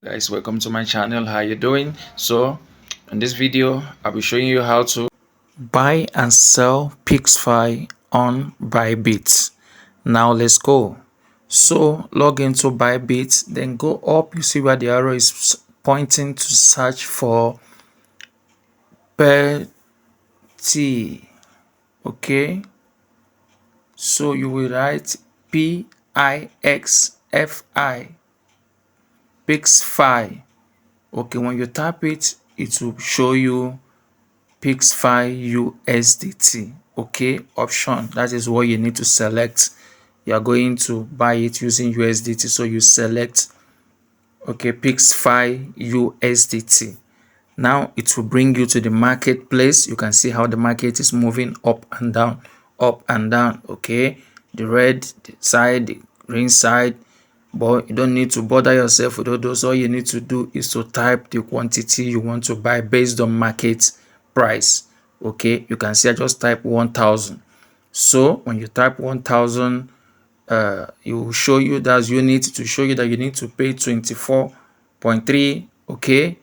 Guys, welcome to my channel. How you doing? So in this video I'll be showing you how to buy and sell PIXFI on Bybit. Now let's go. So log into Bybit, then go up. You see where the arrow is pointing to search for PIXFI. Okay, so you will write PIXFI, PIXFI. Okay, when you tap it, it will show you PIXFI USDT. Okay, option. That is what you need to select. You are going to buy it using USDT, so you select okay PIXFI USDT. Now it will bring you to the marketplace. You can see how the market is moving up and down, up and down. Okay, the red side, the green side. But you don't need to bother yourself with all those. All you need to do is to type the quantity you want to buy based on market price. Okay, you can see I just type 1,000. So when you type 1,000, it will show you that's unit to show you that you need to pay 24.3 okay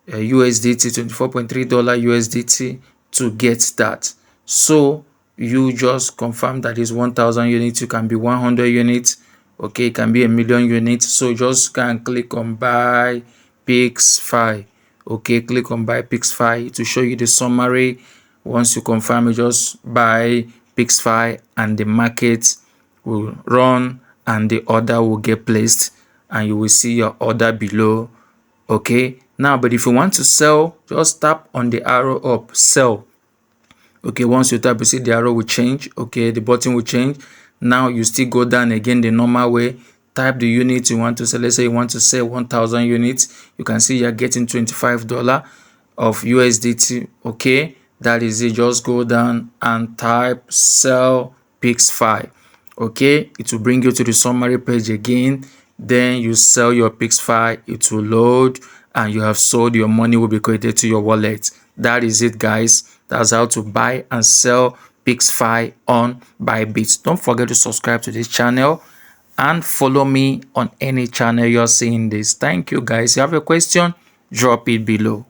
USDT, $24.3 USDT to get that. So you just confirm that is 1,000 units. You can be 100 units. Okay, it can be a million units. So just can click on buy PIXFI. Okay, click on buy PIXFI to show you the summary. Once you confirm, you just buy PIXFI and the market will run and the order will get placed and you will see your order below. Okay, now but if you want to sell, just tap on the arrow up, sell. Okay, once you tap, you see the arrow will change. Okay, the button will change. Now you still go down again the normal way, type the unit you want to sell. Let's say you want to sell 1,000 units. You can see you're getting $25 of USDT. Okay, that is it. Just go down and type sell PIXFI. Okay, it will bring you to the summary page again. Then you sell your PIXFI, it will load and you have sold. Your money will be credited to your wallet. That is it, guys. That's how to buy and sell PIXFI on Bybit. Don't forget to subscribe to this channel and follow me on any channel you're seeing this. Thank you, guys. If you have a question, drop it below.